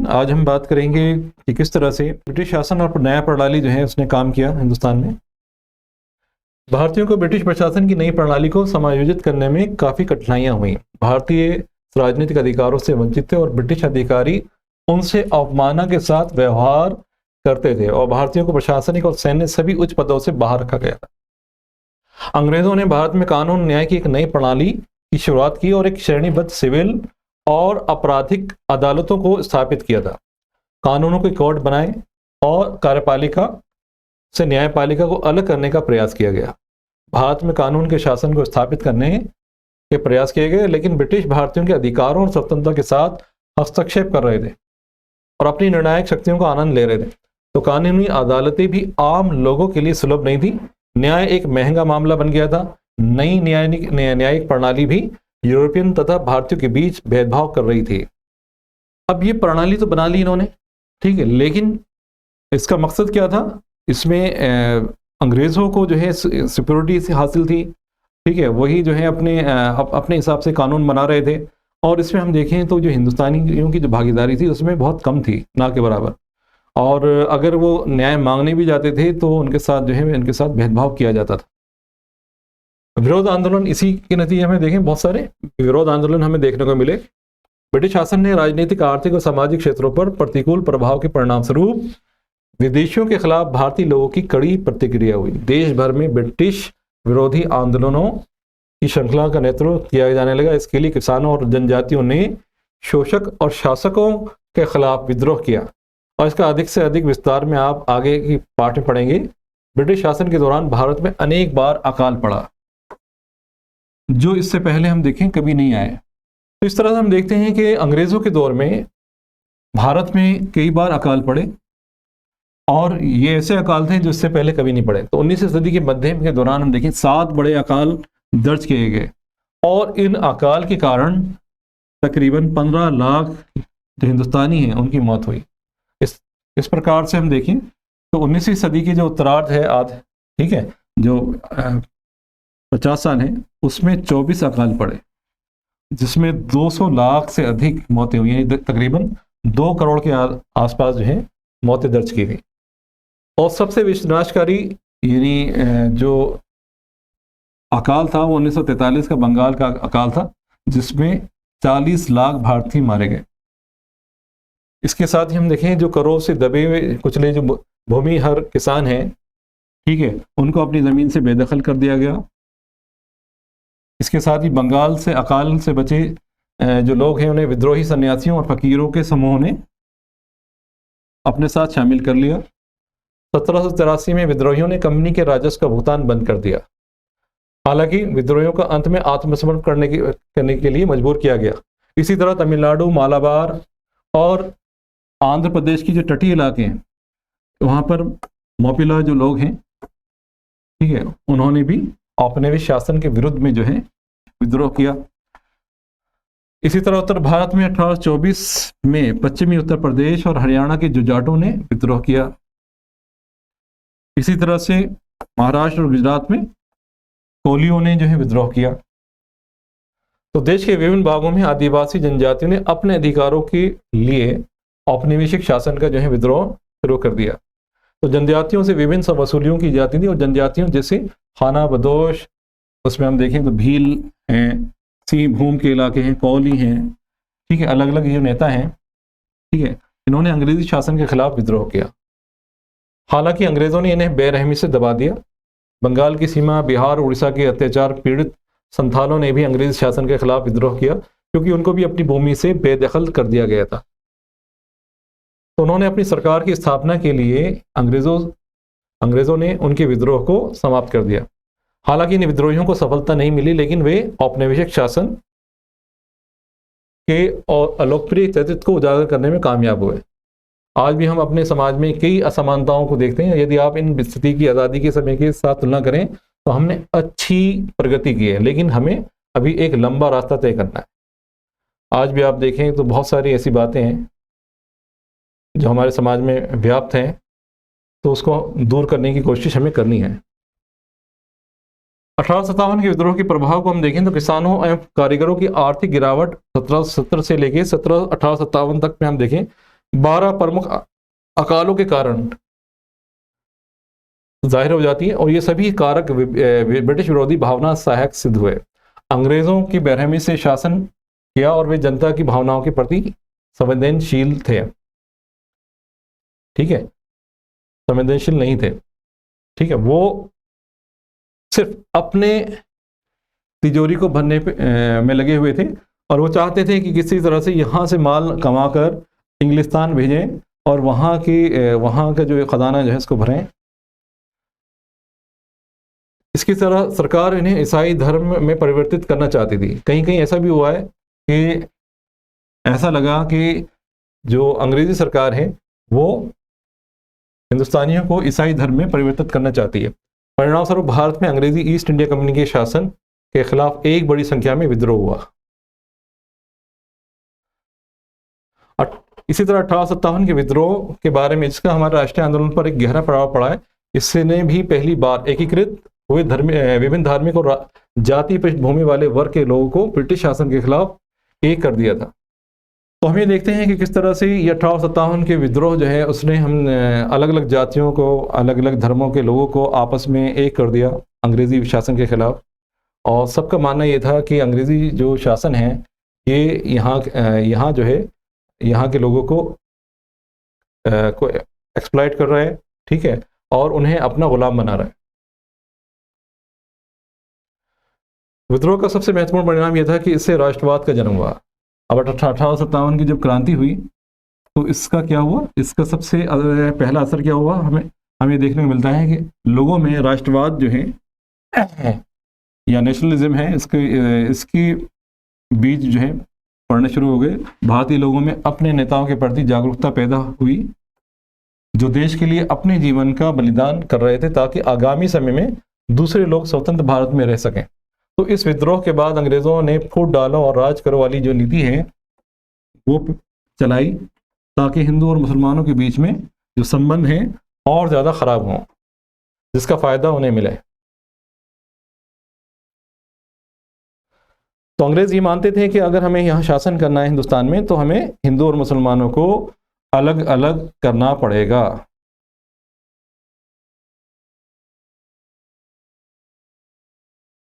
आज हम बात करेंगे कि किस तरह से ब्रिटिश शासन और नया प्रणाली जो है उसने काम किया हिंदुस्तान में। भारतीयों को ब्रिटिश प्रशासन की नई प्रणाली को समायोजित करने में काफ़ी कठिनाइयां हुई। भारतीय राजनीतिक अधिकारों से वंचित थे और ब्रिटिश अधिकारी उनसे अवमानना के साथ व्यवहार करते थे और भारतीयों को प्रशासनिक और सैन्य सभी उच्च पदों से बाहर रखा गया था। अंग्रेजों ने भारत में कानून न्याय की एक नई प्रणाली की शुरुआत की और एक श्रेणीबद्ध सिविल और आपराधिक अदालतों को स्थापित किया था। कानूनों के कोड बनाए और कार्यपालिका से न्यायपालिका को अलग करने का प्रयास किया गया। भारत में कानून के शासन को स्थापित करने के प्रयास किए गए, लेकिन ब्रिटिश भारतीयों के अधिकारों और स्वतंत्रता के साथ हस्तक्षेप कर रहे थे और अपनी निर्णायक शक्तियों का आनंद ले रहे थे। तो कानूनी अदालतें भी आम लोगों के लिए सुलभ नहीं थी। न्याय एक महंगा मामला बन गया था। नई न्यायिक प्रणाली भी यूरोपियन तथा भारतीयों के बीच भेदभाव कर रही थी। अब ये प्रणाली तो बना ली इन्होंने, ठीक है, लेकिन इसका मकसद क्या था? इसमें अंग्रेज़ों को जो है सिक्योरिटी से हासिल थी, ठीक है, वही जो है अपने हिसाब से कानून बना रहे थे। और इसमें हम देखें तो जो हिंदुस्तानियों की जो भागीदारी थी उसमें बहुत कम थी, ना के बराबर। और अगर वो न्याय मांगने भी जाते थे तो उनके साथ जो है इनके साथ भेदभाव किया जाता था। विरोध आंदोलन, इसी के नतीजे में देखें बहुत सारे विरोध आंदोलन हमें देखने को मिले। ब्रिटिश शासन ने राजनीतिक, आर्थिक और सामाजिक क्षेत्रों पर प्रतिकूल प्रभाव के परिणाम स्वरूप विदेशियों के खिलाफ भारतीय लोगों की कड़ी प्रतिक्रिया हुई। देश भर में ब्रिटिश विरोधी आंदोलनों की श्रृंखला का नेतृत्व किया जाने लगा। इसके लिए किसानों और जनजातियों ने शोषक और शासकों के खिलाफ विद्रोह किया और इसका अधिक से अधिक विस्तार में आप आगे की पाठ में पढ़ेंगे। ब्रिटिश शासन के दौरान भारत में अनेक बार अकाल पड़ा, जो इससे पहले हम देखें कभी नहीं आए। तो इस तरह से हम देखते हैं कि अंग्रेजों के दौर में भारत में कई बार अकाल पड़े और ये ऐसे अकाल थे जो इससे पहले कभी नहीं पड़े। तो 19वीं सदी के मध्य के दौरान हम देखें 7 बड़े अकाल दर्ज किए गए और इन अकाल के कारण तकरीबन 15 लाख जो हिंदुस्तानी हैं उनकी मौत हुई। इस प्रकार से हम देखें तो 19वीं सदी की जो उत्तरार्ध है ठीक है, जो 50 साल हैं उसमें 24 अकाल पड़े, जिसमें 200 लाख से अधिक मौतें हुई, यानी तकरीबन 2 करोड़ के आसपास जो है मौतें दर्ज की गई। और सबसे विनाशकारी यानी जो अकाल था वो 1943 का बंगाल का अकाल था, जिसमें 40 लाख भारतीय मारे गए। इसके साथ ही हम देखें जो करोड़ से दबे हुए कुचले जो भूमिहर किसान हैं, ठीक है, उनको अपनी ज़मीन से बेदखल कर दिया गया। इसके साथ ही बंगाल से अकाल से बचे जो लोग हैं उन्हें विद्रोही सन्यासियों और फकीरों के समूह ने अपने साथ शामिल कर लिया। 1783 में विद्रोहियों ने कंपनी के राजस्व का भुगतान बंद कर दिया। हालांकि विद्रोहियों का अंत में आत्मसमर्पण करने के लिए मजबूर किया गया। इसी तरह तमिलनाडु, मालाबार और आंध्र प्रदेश की जो तटीय इलाके हैं वहाँ पर मोपिला जो लोग हैं, ठीक है, उन्होंने भी औपनिवेशिक शासन के विरुद्ध में जो है विद्रोह किया। इसी तरह उत्तर भारत में 1824 में पश्चिमी उत्तर प्रदेश और हरियाणा के जुजाटों ने विद्रोह किया। इसी तरह से महाराष्ट्र और गुजरात में कोलियों ने जो है विद्रोह किया। तो देश के विभिन्न भागों में आदिवासी जनजातियों ने अपने अधिकारों के लिए औपनिवेशिक शासन का जो है विद्रोह शुरू कर दिया। तो जनजातियों से विभिन्न वसूलियों की जाती थी और जनजातियों जैसे खाना बदोश, उसमें हम देखें तो भील हैं, सिंहभूम के इलाके हैं, कौली हैं, ठीक है, अलग अलग ये नेता हैं, ठीक है, इन्होंने अंग्रेजी शासन के खिलाफ विद्रोह किया। हालांकि अंग्रेजों ने इन्हें बेरहमी से दबा दिया। बंगाल की सीमा, बिहार, उड़ीसा के अत्याचार पीड़ित संथालों ने भी अंग्रेजी शासन के खिलाफ विद्रोह किया, क्योंकि उनको भी अपनी भूमि से बेदखल कर दिया गया था। तो उन्होंने अपनी सरकार की स्थापना के लिए अंग्रेजों ने उनके विद्रोह को समाप्त कर दिया। हालांकि इन विद्रोहियों को सफलता नहीं मिली, लेकिन वे औपनिवेशिक शासन के और अलोकप्रिय चरित्र को उजागर करने में कामयाब हुए। आज भी हम अपने समाज में कई असमानताओं को देखते हैं। यदि आप इन स्थिति की आज़ादी के समय के साथ तुलना करें तो हमने अच्छी प्रगति की है, लेकिन हमें अभी एक लंबा रास्ता तय करना है। आज भी आप देखें तो बहुत सारी ऐसी बातें हैं जो हमारे समाज में व्याप्त हैं, तो उसको दूर करने की कोशिश हमें करनी है। 1857 के विद्रोह के प्रभाव को हम देखें तो किसानों एवं कारीगरों की आर्थिक गिरावट 1770 से लेकर 1857 तक में हम देखें 12 प्रमुख अकालों के कारण जाहिर हो जाती है, और ये सभी कारक ब्रिटिश विरोधी भावना सहायक सिद्ध हुए। अंग्रेजों की बेरहमी से शासन किया और वे जनता की भावनाओं के प्रति संवेदनशील थे, ठीक है, संवेदनशील नहीं थे, ठीक है। वो सिर्फ अपने तिजोरी को भरने में लगे हुए थे, और वो चाहते थे कि किसी तरह से यहाँ से माल कमाकर इंग्लिस्तान भेजें और वहाँ का जो खजाना जो है इसको भरें। इसकी तरह सरकार इन्हें ईसाई धर्म में परिवर्तित करना चाहती थी। कहीं कहीं ऐसा भी हुआ है कि ऐसा लगा कि जो अंग्रेजी सरकार है वो हिंदुस्तानियों को ईसाई धर्म में परिवर्तित करना चाहती है। परिणाम स्वरूप भारत में अंग्रेजी ईस्ट इंडिया कंपनी के शासन के खिलाफ एक बड़ी संख्या में विद्रोह हुआ। इसी तरह 1857 के विद्रोह के बारे में, जिसका हमारे राष्ट्रीय आंदोलन पर एक गहरा प्रभाव पड़ा है, इसने भी पहली बार एकीकृत हुए विभिन्न धार्मिक और जाति पृष्ठभूमि वाले वर्ग के लोगों को ब्रिटिश शासन के खिलाफ एक कर दिया था। तो हम ये देखते हैं कि किस तरह से ये 1857 के विद्रोह जो है उसने हम अलग अलग जातियों को, अलग अलग धर्मों के लोगों को आपस में एक कर दिया अंग्रेजी शासन के खिलाफ। और सबका मानना ये था कि अंग्रेजी जो शासन है ये यहाँ जो है यहाँ के लोगों को एक्सप्लॉइट कर रहा है, ठीक है, और उन्हें अपना गुलाम बना रहा है। विद्रोह का सबसे महत्वपूर्ण परिणाम यह था कि इससे राष्ट्रवाद का जन्म हुआ। अब 1857 की जब क्रांति हुई तो इसका क्या हुआ, इसका सबसे पहला असर क्या हुआ, हमें देखने को मिलता है कि लोगों में राष्ट्रवाद जो है या नेशनलिज्म है इसकी बीज जो है पड़ने शुरू हो गए। भारतीय लोगों में अपने नेताओं के प्रति जागरूकता पैदा हुई, जो देश के लिए अपने जीवन का बलिदान कर रहे थे ताकि आगामी समय में दूसरे लोग स्वतंत्र भारत में रह सकें। तो इस विद्रोह के बाद अंग्रेजों ने फूट डालो और राज करो वाली जो नीति है वो चलाई, ताकि हिंदू और मुसलमानों के बीच में जो संबंध हैं और ज़्यादा खराब हों, जिसका फायदा उन्हें मिले। तो अंग्रेज ये मानते थे कि अगर हमें यहाँ शासन करना है हिंदुस्तान में तो हमें हिंदू और मुसलमानों को अलग अलग करना पड़ेगा।